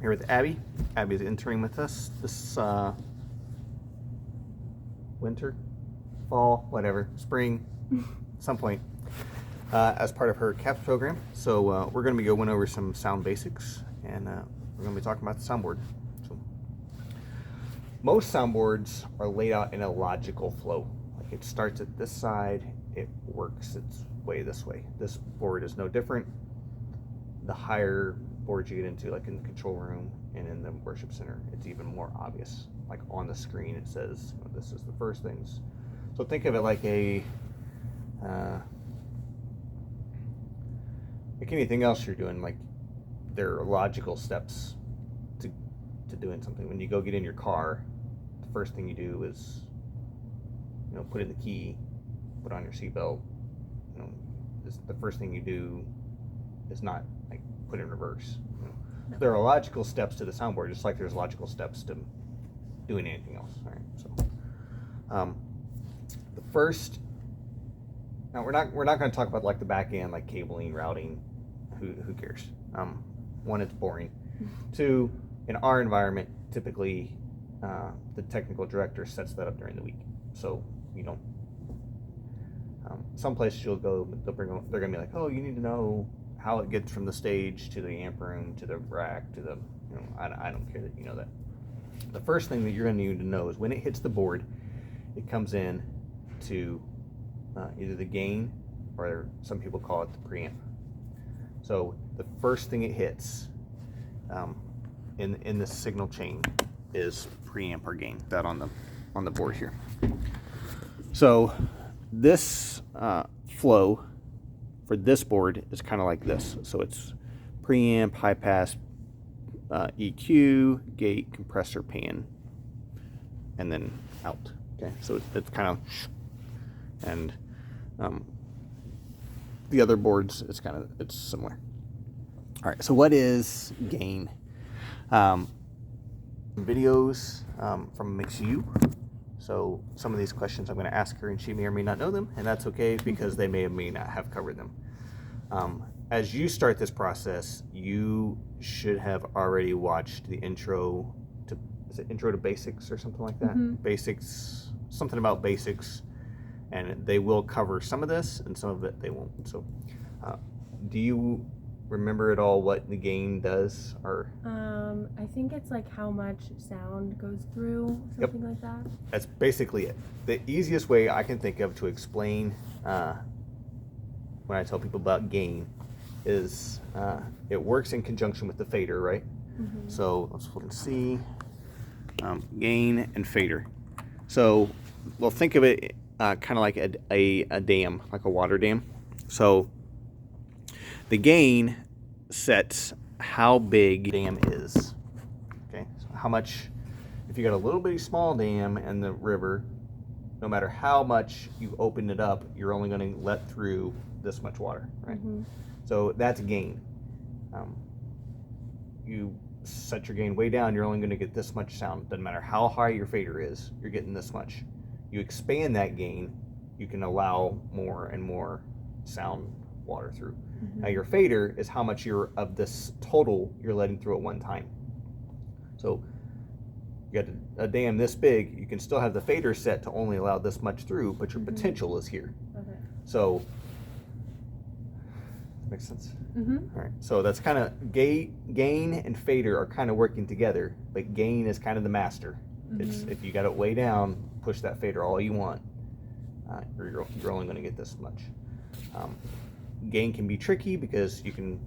I'm here with Abby. Abby's interning with us this winter, fall, whatever, spring, some point, as part of her CAPS program. So we're going to be going over some sound basics, and we're going to be talking about the soundboard. So most soundboards are laid out in a logical flow. Like it starts at this side, it works its way this way. This board is no different. The higher boards you get into, like in the control room and in the worship center, it's even more obvious. Like on the screen, it says, you know, this is the first things. So think of it like a, like anything else you're doing. Like there are logical steps to doing something. When you go get in your car, the first thing you do is, you know, put in the key, put on your seatbelt. You know, the first thing you do is not like put in reverse. You know? No. There are logical steps to the soundboard, just like there's logical steps to doing anything else. All right. So the first. Now we're not going to talk about like the back end, like cabling, routing. Who cares? One, it's boring. Two, in our environment, typically the technical director sets that up during the week, so you don't. Some places you'll go, they're going to be like, oh, you need to know how it gets from the stage to the amp room to the rack to the, you know, I don't care that you know that. The first thing that you're going to need to know is when it hits the board, it comes in to either the gain, or some people call it the preamp. So the first thing it hits in the signal chain is preamp or gain. That on the board here. So this flow for this board is kind of like this. So it's preamp, high pass, EQ, gate, compressor, pan, and then out. Okay, so it's kind of, and the other boards, it's similar. All right, so what is gain? Videos from MixU. So some of these questions I'm going to ask her, and she may or may not know them, and that's okay because they may or may not have covered them. As you start this process, you should have already watched the intro to, is it Intro to Basics or something like that? Mm-hmm. Basics, something about basics, and they will cover some of this, and some of it they won't. So, do you remember at all what the gain does? Or I think it's like how much sound goes through, something like that. That's basically it. The easiest way I can think of to explain when I tell people about gain is it works in conjunction with the fader, right? Mm-hmm. So let's look and see. Gain and fader. So we'll think of it kind of like a dam, like a water dam. So the gain sets how big the dam is. Okay, so how much, if you got a little bitty small dam in the river, no matter how much you open it up, you're only going to let through this much water, right? Mm-hmm. So that's gain. You set your gain way down, you're only going to get this much sound. Doesn't matter how high your fader is, you're getting this much. You expand that gain, you can allow more and more sound water through. Mm-hmm. Now your fader is how much of this total you're letting through at one time. So you got a dam this big, you can still have the fader set to only allow this much through, but your potential is here. Okay. So, makes sense? Mm-hmm. All right. So that's kind of gain and fader are kind of working together, but gain is kind of the master. Mm-hmm. It's if you got it way down, push that fader all you want. You're only going to get this much. Gain can be tricky because you can,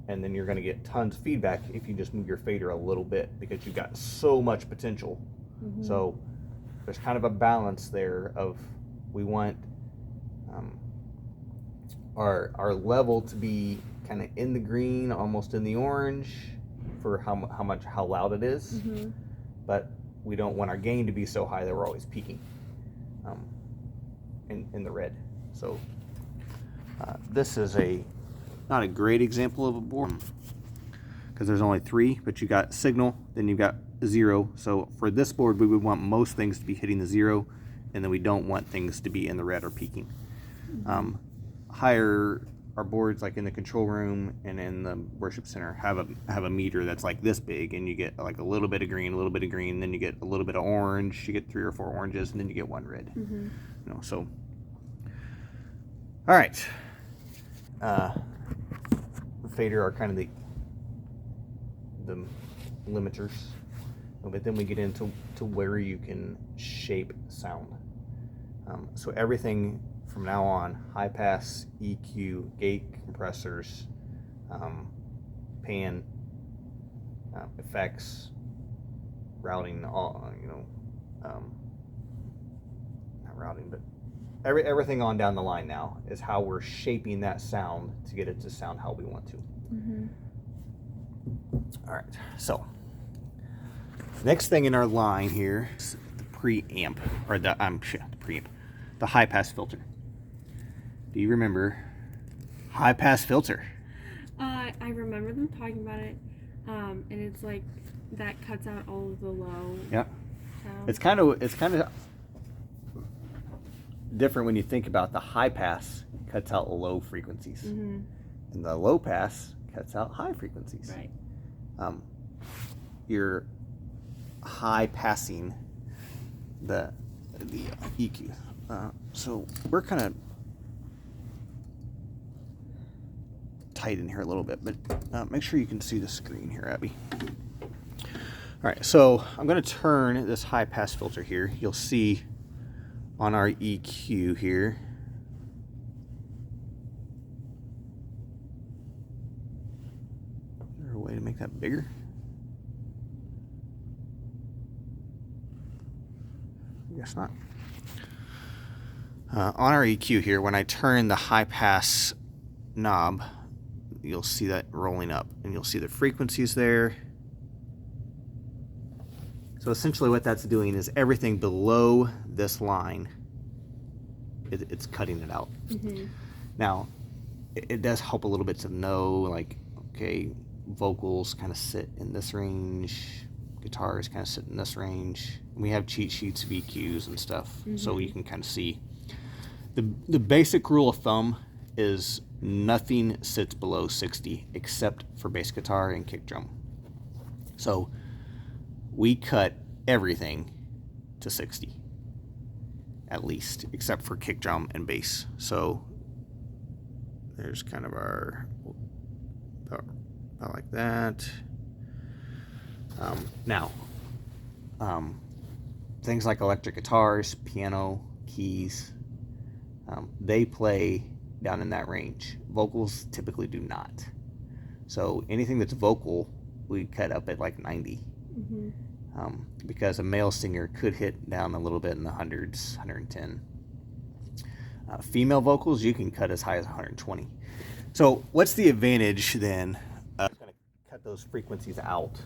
and then you're going to get tons of feedback if you just move your fader a little bit because you've got so much potential. Mm-hmm. So there's kind of a balance there of we want our level to be kind of in the green, almost in the orange for how loud it is, mm-hmm. but we don't want our gain to be so high that we're always peaking in the red. So this is not a great example of a board because there's only 3, but you got signal, then you've got 0. So for this board, we would want most things to be hitting the 0, and then we don't want things to be in the red or peaking. Mm-hmm. Higher our boards, like in the control room and in the worship center, have a meter that's like this big, and you get like a little bit of green, a little bit of green, then you get a little bit of orange. You get 3 or 4 oranges, and then you get 1 red. Mm-hmm. You know, so. All right. The fader are kind of the limiters, but then we get into where you can shape sound. So everything from now on, high pass, EQ, gate compressors, pan, effects, routing, all, not routing, but everything on down the line now is how we're shaping that sound to get it to sound how we want to. Mm-hmm. All right, so next thing in our line here is the preamp, or the preamp, the high pass filter. Do you remember high pass filter? I remember them talking about it, and it's like that cuts out all of the low. Yeah. Sound. It's kind of different when you think about the high pass cuts out low frequencies, Mm-hmm. and the low pass cuts out high frequencies. Right. You're high passing the EQ. So we're kind of tight in here a little bit, but make sure you can see the screen here, Abby. All right, so I'm going to turn this high pass filter here. You'll see on our EQ here. Is there a way to make that bigger? I guess not. On our EQ here, when I turn the high pass knob, you'll see that rolling up, and you'll see the frequencies there. So essentially what that's doing is everything below this line, it's cutting it out. Mm-hmm. Now, it does help a little bit to know, like, okay, vocals kind of sit in this range, guitars kind of sit in this range. We have cheat sheets of EQs and stuff, so you can kind of see. The basic rule of thumb is nothing sits below 60 except for bass guitar and kick drum. So we cut everything to 60 at least, except for kick drum and bass. So there's kind of our about like that. Now things like electric guitars, piano, keys, they play down in that range. Vocals typically do not. So anything that's vocal, we cut up at like 90. Mm-hmm. Because a male singer could hit down a little bit in the hundreds, 110. Female vocals, you can cut as high as 120. So what's the advantage then? I'm going to cut those frequencies out.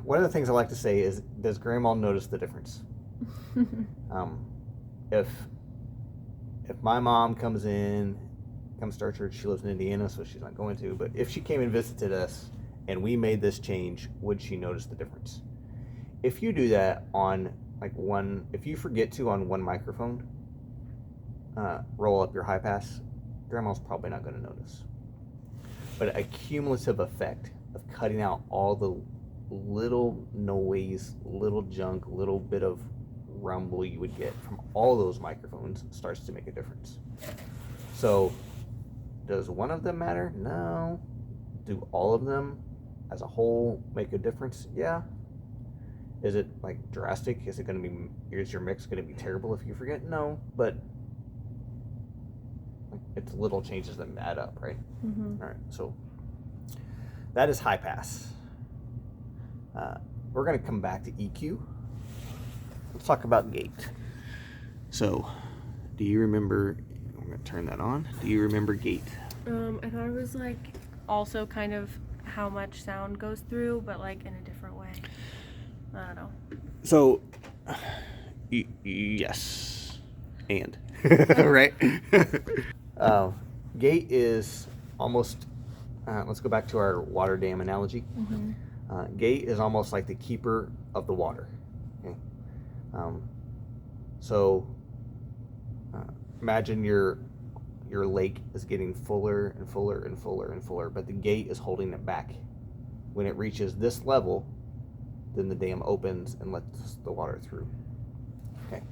One of the things I like to say is, does Grandma notice the difference? If my mom comes to our church, she lives in Indiana, so she's not going to, but if she came and visited us and we made this change, would she notice the difference? If you do that on if you forget to on one microphone, roll up your high pass, Grandma's probably not going to notice. But a cumulative effect of cutting out all the little noise, little junk, little bit of rumble you would get from all those microphones starts to make a difference. So does one of them matter? No. Do all of them as a whole make a difference? Yeah. Is it like drastic? Is your mix going to be terrible if you forget? No, but it's little changes that add up, right? Mm-hmm. All right, so that is high pass. We're going to come back to EQ. Let's talk about gate. So, do you remember? I'm going to turn that on. Do you remember gate? I thought it was like also kind of how much sound goes through, but like in a different way. I don't know. So, yes, and right. Gate is almost. Let's go back to our water dam analogy. Mm-hmm. Gate is almost like the keeper of the water. Okay? So imagine your lake is getting fuller and fuller and fuller and fuller, but the gate is holding it back. When it reaches this level, then the dam opens and lets the water through. Okay.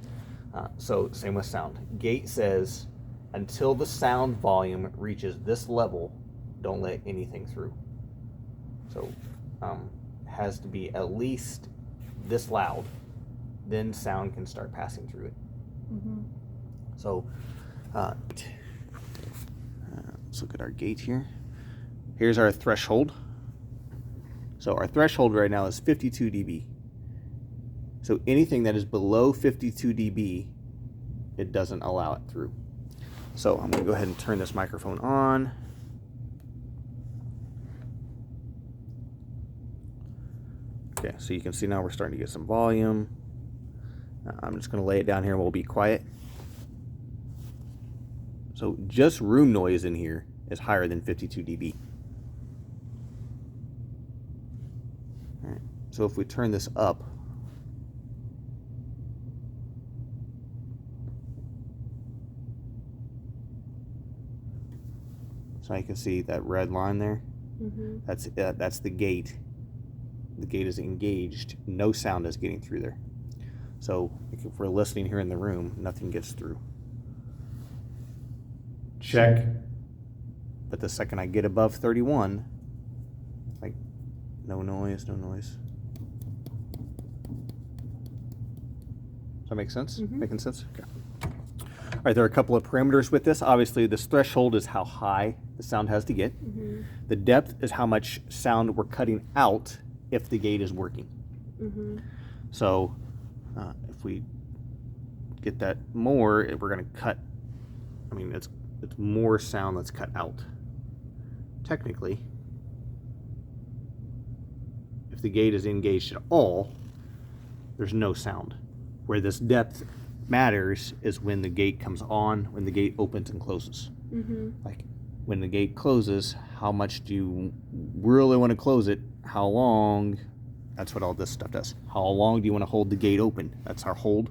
So same with sound. Gate says until the sound volume reaches this level, don't let anything through. So has to be at least this loud, then sound can start passing through it. So let's look at our gate here. Here's our threshold. So our threshold right now is 52 dB. So anything that is below 52 dB, it doesn't allow it through. So I'm going to go ahead and turn this microphone on. Okay, so you can see now we're starting to get some volume. I'm just going to lay it down here and we'll be quiet. So just room noise in here is higher than 52 dB. All right, so if we turn this up, so you can see that red line there. That's the gate. The gate is engaged. No sound is getting through there. So if we're listening here in the room, nothing gets through. Check. But the second I get above 31, like no noise, no noise. Does that make sense? Making sense? Okay. All right, there are a couple of parameters with this. Obviously, this threshold is how high the sound has to get. The depth is how much sound we're cutting out if the gate is working. So if we get that more, if we're going to cut, I mean, it's more sound that's cut out. Technically, if the gate is engaged at all, there's no sound. Where this depth matters is when the gate comes on, when the gate opens and closes. Like when the gate closes, how much do you really want to close it? How long? That's what all this stuff does. How long do you want to hold the gate open? That's our hold.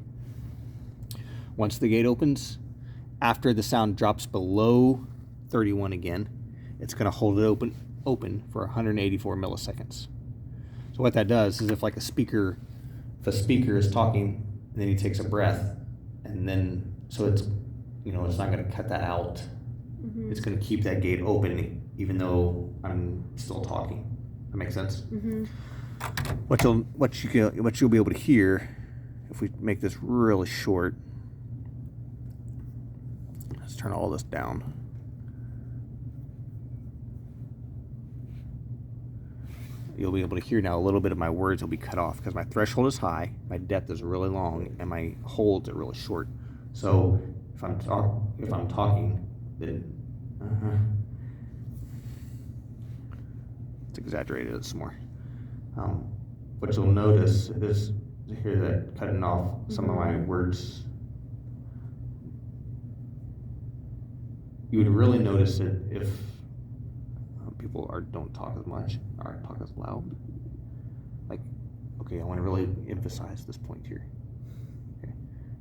Once the gate opens, after the sound drops below 31 again, it's going to hold it open for 184 milliseconds. So what that does is if a speaker is talking and then he takes a breath, and then so it's it's not going to cut that out. It's going to keep that gate open even though I'm still talking. That makes sense? What you'll be able to hear if we make this really short. Let's turn all this down. You'll be able to hear now a little bit of my words will be cut off because my threshold is high, my depth is really long, and my holds are really short. So if I'm talking, then let's exaggerate it some more. What you'll notice is here that cutting off some of my words. You would really notice it if people don't talk as much or talk as loud. Like, okay, I want to really emphasize this point here. Okay,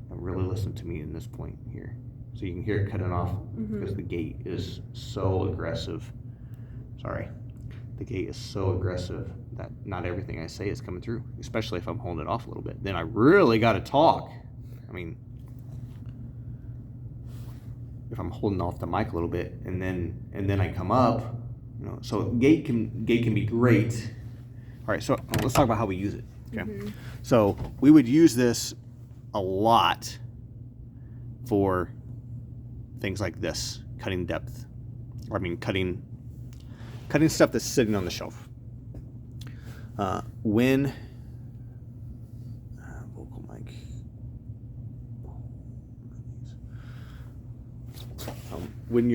now really listen to me in this point here. So you can hear it cutting off because the gate is so aggressive. Sorry. The gate is so aggressive that not everything I say is coming through, especially if I'm holding it off a little bit. Then I really got to talk. I mean, if I'm holding off the mic a little bit and then I come up, so gate can be great. All right, so let's talk about how we use it. Okay, so we would use this a lot for things like this, cutting depth. Or I mean, cutting stuff that's sitting on the shelf. When vocal mic. When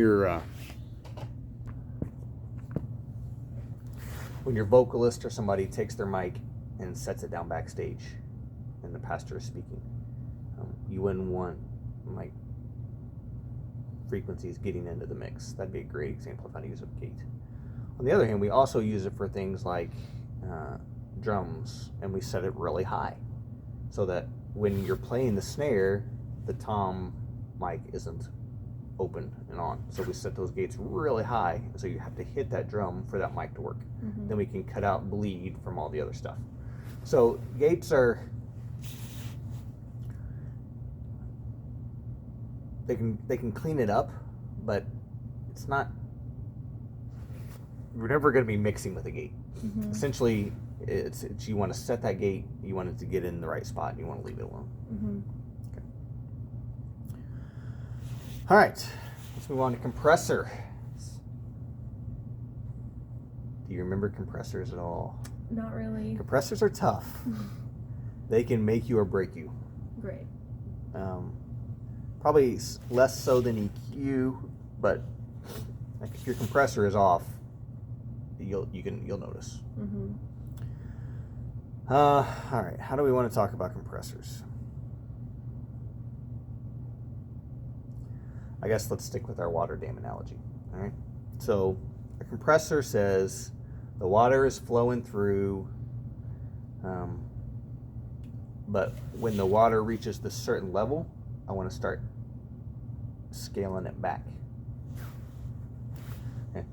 your vocalist or somebody takes their mic and sets it down backstage and the pastor is speaking, you wouldn't want frequencies getting into the mix. That'd be a great example of how to use a gate. On the other hand, we also use it for things like drums, and we set it really high so that when you're playing the snare, the tom mic isn't open and on. So we set those gates really high, so you have to hit that drum for that mic to work. Then we can cut out bleed from all the other stuff. So gates are, they can clean it up, but it's not, we're never going to be mixing with a gate. Essentially, it's you want to set that gate, you want it to get in the right spot, and you want to leave it alone. Okay. All right, let's move on to compressor. Do you remember compressors at all? Not really. Compressors are tough. They can make you or break you. Great. Probably less so than EQ, but like if your compressor is off, you'll notice. All right, how do we want to talk about compressors? I guess let's stick with our water dam analogy. All right, so a compressor says the water is flowing through, but when the water reaches this certain level, I want to start scaling it back. Okay.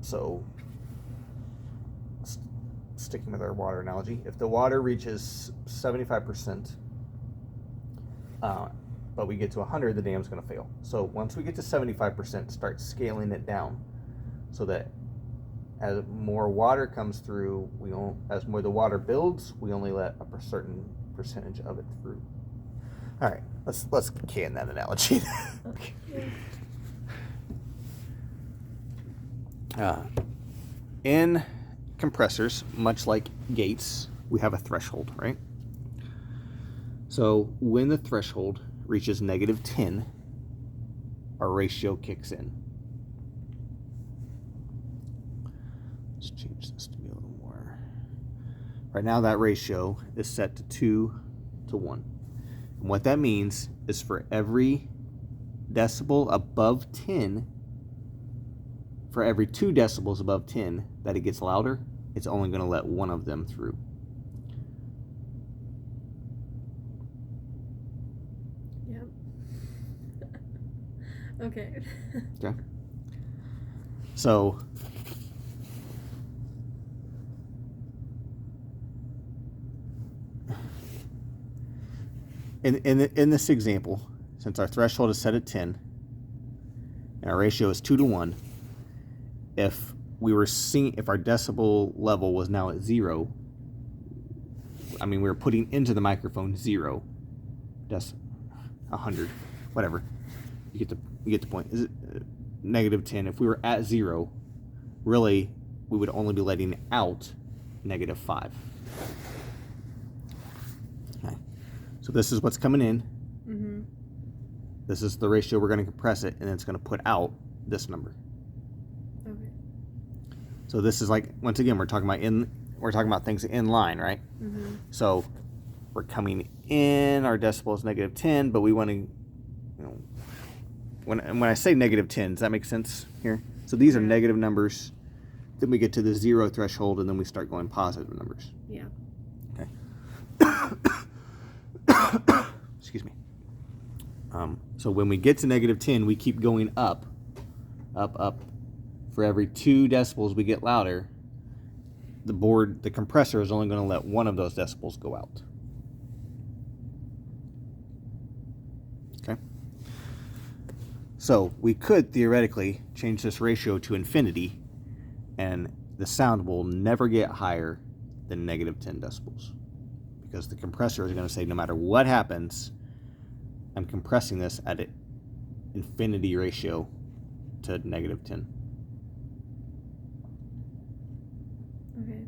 So sticking with our water analogy, if the water reaches 75%, but we get to 100, the dam's going to fail. So once we get to 75%, start scaling it down so that as more water comes through, as more the water builds, we only let a certain percentage of it through. All right, let's can that analogy. In compressors, much like gates, we have a threshold, right? So when the threshold reaches -10, our ratio kicks in. Let's change this to be a little more. Right now that ratio is set to 2 to 1. And what that means is for every decibel above 10, for every 2 decibels above 10 that it gets louder, it's only going to let one of them through. Yep. Okay. Okay. So in this example, since our threshold is set at 10 and our ratio is 2 to 1, if our decibel level was now at 0, I mean, we were putting into the microphone 0, 100, whatever. You get the point. Is it -10? If we were at 0, really, we would only be letting out -5. Okay. So this is what's coming in. This is the ratio we're going to compress it, and it's going to put out this number. Okay. So this is like, once again, we're talking about things in line, right? So we're coming in, our decibel is -10, but we want to, when I say -10, does that make sense here? So these are negative numbers. Then we get to the 0 threshold, and then we start going positive numbers. Yeah. Okay. Excuse me. So when we get to -10, we keep going up. For every 2 decibels we get louder, the compressor is only going to let one of those decibels go out. Okay. So we could theoretically change this ratio to infinity, and the sound will never get higher than -10 decibels, because the compressor is going to say, no matter what happens, I'm compressing this at an infinity ratio to -10. Okay.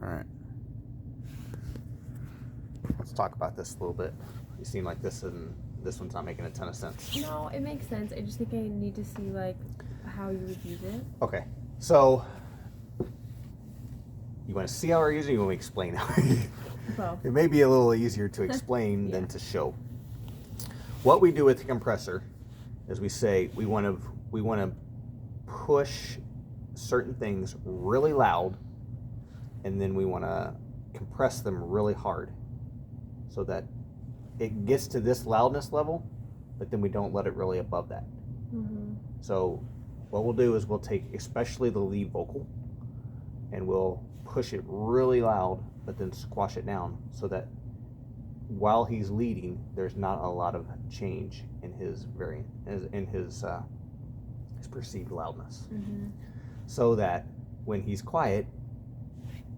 All right. Let's talk about this a little bit. You seem like this one's not making a ton of sense. No, it makes sense. I just think I need to see how you would use it. Okay. So you want to see how we're using it, or you want me to explain how we're using it? Both. It may be a little easier to explain than to show. What we do with the compressor is we say we want to push certain things really loud, and then we want to compress them really hard so that it gets to this loudness level, but then we don't let it really above that. Mm-hmm. So what we'll do is we'll take especially the lead vocal and we'll push it really loud, but then squash it down so that while he's leading, there's not a lot of change in his his perceived loudness. Mm-hmm. So that when he's quiet,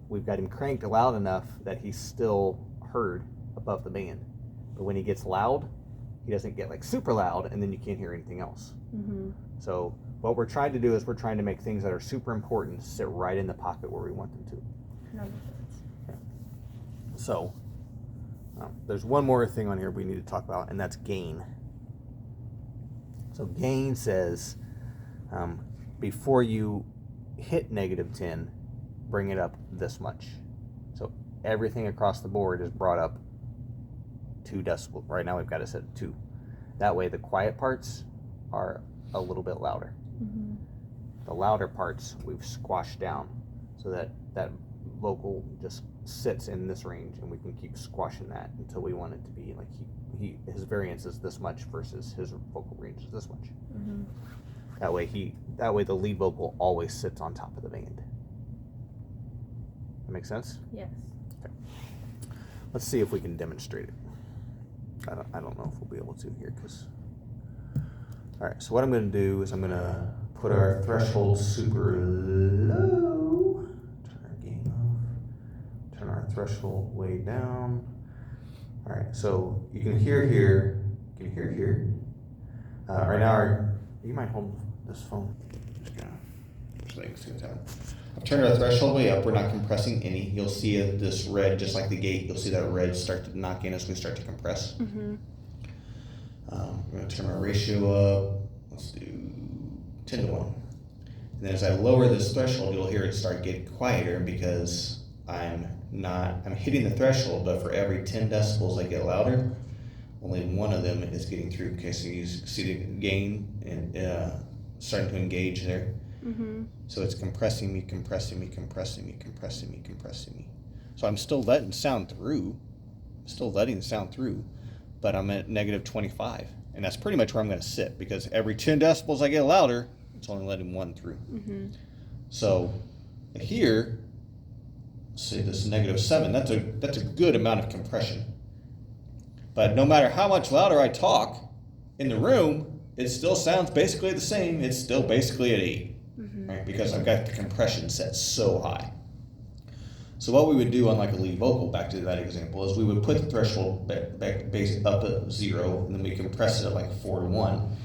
we've got him cranked loud enough that he's still heard above the band. But when he gets loud, he doesn't get like super loud, and then you can't hear anything else. Mm-hmm. So what we're trying to do is we're trying to make things that are super important sit right in the pocket where we want them to. That makes sense. Okay. So there's one more thing on here we need to talk about, and that's gain. So gain says before you hit -10, bring it up this much. So everything across the board is brought up 2 decibels. Right now we've got it set at 2. That way the quiet parts are a little bit louder. Mm-hmm. The louder parts we've squashed down so that that vocal just sits in this range, and we can keep squashing that until we want it to be like his variance is this much versus his vocal range is this much. Mm-hmm. That way the lead vocal always sits on top of the band. That make sense? Yes. Okay. Let's see if we can demonstrate it. I don't know if we'll be able to here because. All right. So what I'm going to do is I'm going to put our threshold super low. Turn our gain off. Turn our threshold way down. All right. So you can hear here. You can hear here. Right now, you might hold this phone. Just gonna things happen. I've turned our threshold way up. We're not compressing any. You'll see this red, just like the gate. You'll see that red start to knock in as we start to compress. Mm-hmm. We're going to turn our ratio up. Let's do 10 to 1. And then as I lower this threshold, you'll hear it start getting quieter because I'm hitting the threshold, but for every 10 decibels I get louder, only one of them is getting through. Okay, so you see the gain and starting to engage there. Mm-hmm. So it's compressing me, compressing me, compressing me, compressing me, compressing me. So I'm still letting sound through. But I'm at -25. And that's pretty much where I'm going to sit because every 10 decibels I get louder, it's only letting one through. Mm-hmm. So here, say this -7, that's a good amount of compression. But no matter how much louder I talk in the room, it still sounds basically the same. It's still basically at 8, Mm-hmm. right? Because I've got the compression set so high. So what we would do on like a lead vocal, back to that example, is we would put the threshold base up at 0, and then we compress it at like 4 to 1.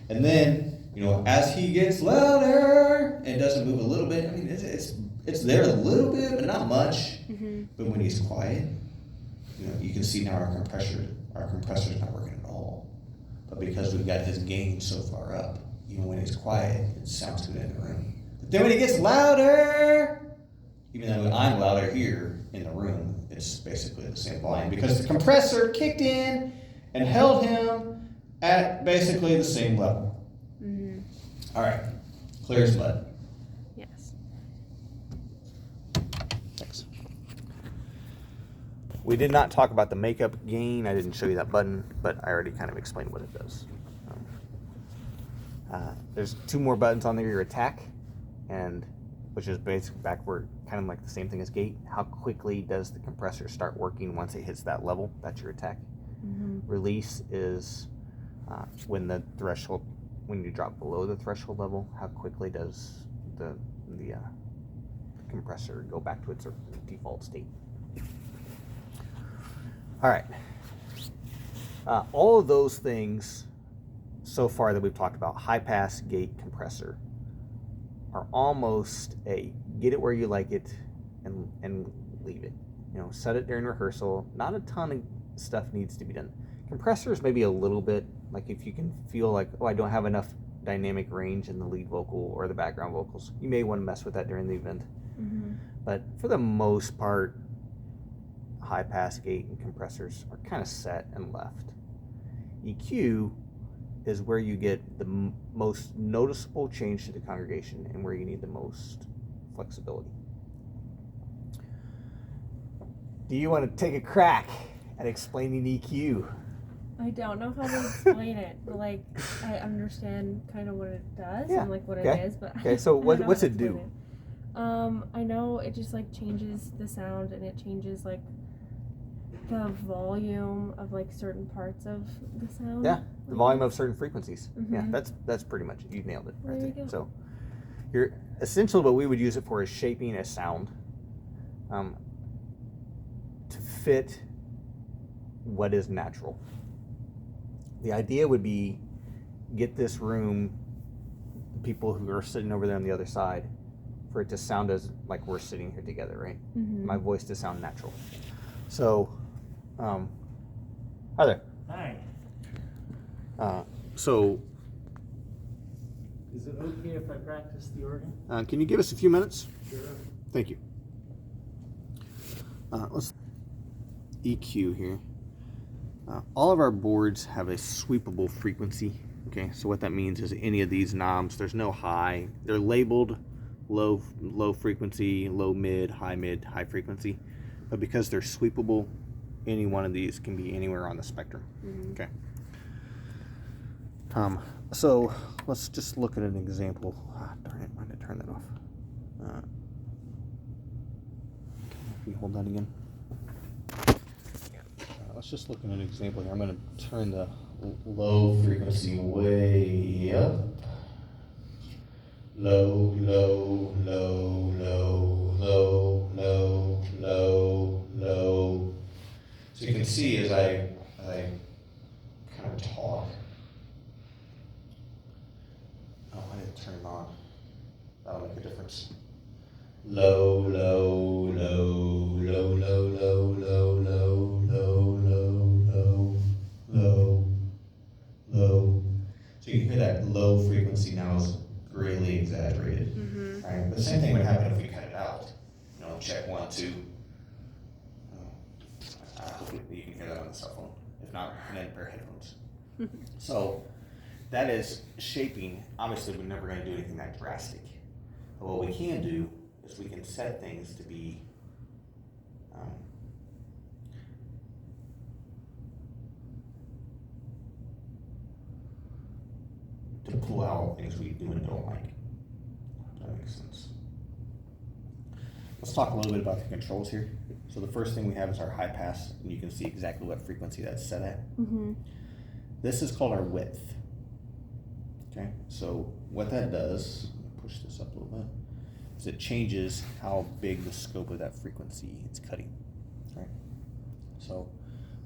And then, as he gets louder, it doesn't move a little bit. I mean, it's there a little bit, but not much. Mm-hmm. But when he's quiet, you can see now our compressor's not working at all. But because we've got his gain so far up, even when he's quiet, it sounds good in the room. But then when he gets louder, even though I'm louder here in the room, it's basically the same volume because the compressor kicked in and held him at basically the same level. Mm-hmm. All right, clear as mud. Yes. Thanks. We did not talk about the makeup gain. I didn't show you that button, but I already kind of explained what it does. There's 2 more buttons on there, your attack, and which is basically backward, kind of like the same thing as gate. How quickly does the compressor start working once it hits that level? That's your attack. Mm-hmm. Release is when you drop below the threshold level, how quickly does the compressor go back to its default state? All right. All of those things so far that we've talked about, high pass, gate, compressor, are almost a get it where you like it and leave it. Set it during rehearsal. Not a ton of stuff needs to be done. Compressors maybe a little bit, like if you can feel like, I don't have enough dynamic range in the lead vocal or the background vocals, you may want to mess with that during the event. Mm-hmm. But for the most part, high pass, gate, and compressors are kind of set and left. EQ is where you get the most noticeable change to the congregation and where you need the most flexibility. Do you want to take a crack at explaining EQ? I don't know how to explain it, but like I understand kind of what it does Yeah. and like what Okay. it is, but Okay, so I don't know what's how it to do? explain it. I know it just like changes the sound and it changes like the volume of like certain parts of the sound. Yeah, the volume of certain frequencies. Yeah, Mhm. that's pretty much it. You nailed it right There you there. go. So, you're essentially what we would use it for is shaping a sound to fit what is natural. The idea would be get this room, people who are sitting over there on the other side, for it to sound as like we're sitting here together, right? Mhm. My voice to sound natural. So, hi there. Hi. So, Is it okay if I practice the organ? can you give us a few minutes? Sure. Thank you. Let's EQ here. All of our boards have a sweepable frequency. Okay, so what that means is any of these knobs, there's no high. They're labeled low frequency, low mid, high frequency. But because they're sweepable, any one of these can be anywhere on the spectrum. Mhm. Okay. So let's just look at an example. Darn it, why did I turn that off? Can you hold that again? Let's just look at an example here. I'm going to turn the low frequency way up. Low, low, low, low, low, low, low, low. So you can see as I kind of talk. Oh, I didn't turn it on. That'll make a difference. Low, low, low, low, low, low, low, low, low, low, low, low. So you can hear that low frequency now is greatly exaggerated. Mhm. Right? But the same thing would happen if we cut it out. You know, check 1, 2. I hope you can hear that on the cell phone. If not, you can pair of headphones. So that is shaping. Obviously, we're never going to do anything that drastic. But what we can do is we can set things to be to pull out things we do and don't like. If that makes sense. Let's talk a little bit about the controls here. So the first thing we have is our high pass, and you can see exactly what frequency that's set at. Mhm. This is called our width. Okay, so what that does, let me push this up a little bit, is it changes how big the scope of that frequency it's cutting. Right? So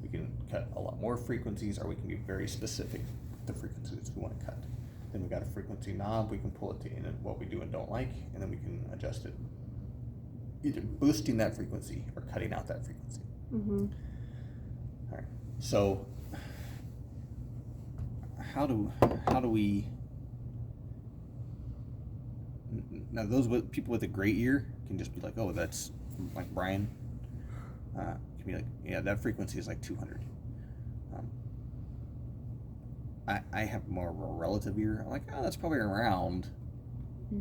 we can cut a lot more frequencies, or we can be very specific with the frequencies we want to cut. Then we got a frequency knob, we can pull it to in what we do and don't like, and then we can adjust it, either boosting that frequency or cutting out that frequency. Mhm. All right. So how do we now? Those people with a great ear can just be like, oh, that's like Brian. Can be like, yeah, that frequency is like 200. I have more of a relative ear. I'm like, oh, that's probably around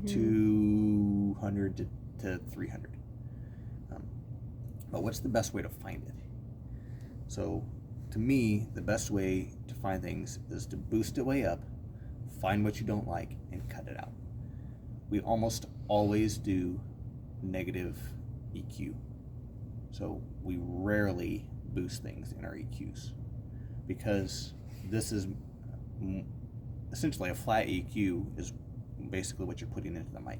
200 to 300. But what's the best way to find it? So to me, the best way to find things is to boost it way up, find what you don't like, and cut it out. We almost always do negative EQ. So we rarely boost things in our EQs because this is essentially a flat EQ is basically what you're putting into the mic.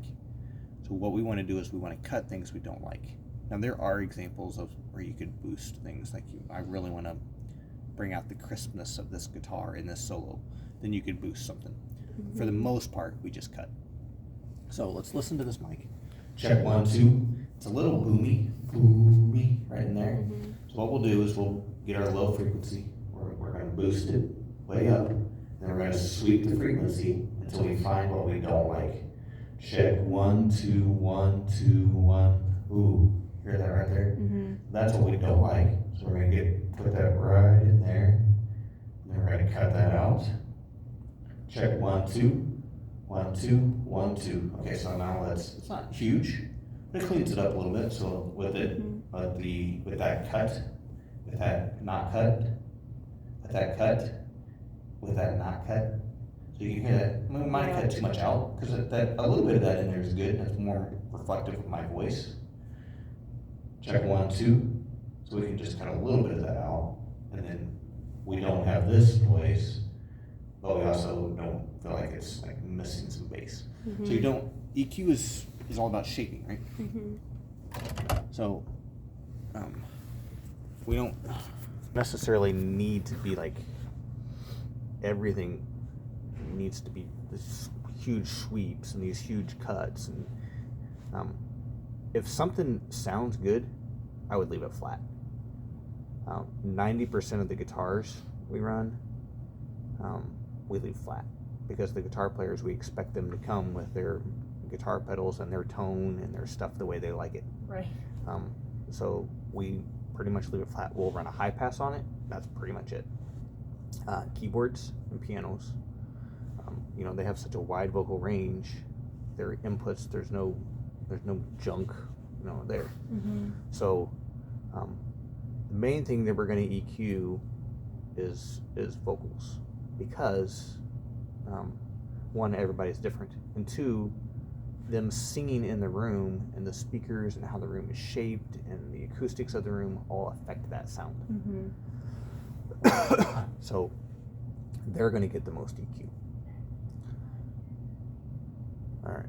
So what we want to do is we want to cut things we don't like. Now there are examples of where you could boost things like I really want to bring out the crispness of this guitar in this solo. Then you could boost something. Mhm. For the most part, we just cut. So let's listen to this mic. Check 1, 2. It's a little boomy right in there. Mhm. So what we'll do is we'll get our low frequency. We're going to boost it way up. Then we're going to sweep the frequency until we find what we don't like. Check 1, 2, 1, 2, 1. Ooh, hear that right there? Mhm. That's what we don't like. So we're going to put that right in there. And then we're going to cut that out. Check 1, 2, 1, 2, 1, 2. Okay, so now it's not huge, but it cleans it up a little bit. So with it, with that cut, with that not cut, with that cut, with that not cut. So you can hear that. We might cut too much out because that a little bit of that in there is good. That's more reflective of my voice. Check 1, 2. So we can just cut a little bit of that out, and then we don't have this noise, but we also don't feel like it's like missing some bass. So you don't. EQ is all about shaping, right? So we don't necessarily need to be like everything needs to be this huge sweeps and these huge cuts, and if something sounds good, I would leave it flat. 90% of the guitars we run, we leave flat because the guitar players, we expect them to come with their guitar pedals and their tone and their stuff the way they like it. Right. So we pretty much leave it flat. We'll run a high pass on it. That's pretty much it. Keyboards and pianos, they have such a wide vocal range. Their inputs, there's no junk, there. So the main thing that we're going to EQ is vocals, because one, everybody's different, and two, them singing in the room and the speakers and how the room is shaped and the acoustics of the room all affect that sound. So they're going to get the most EQ. All right.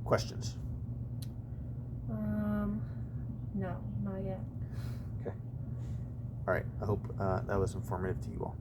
Questions? No, not yet. Okay. All right. I hope that was informative to you all.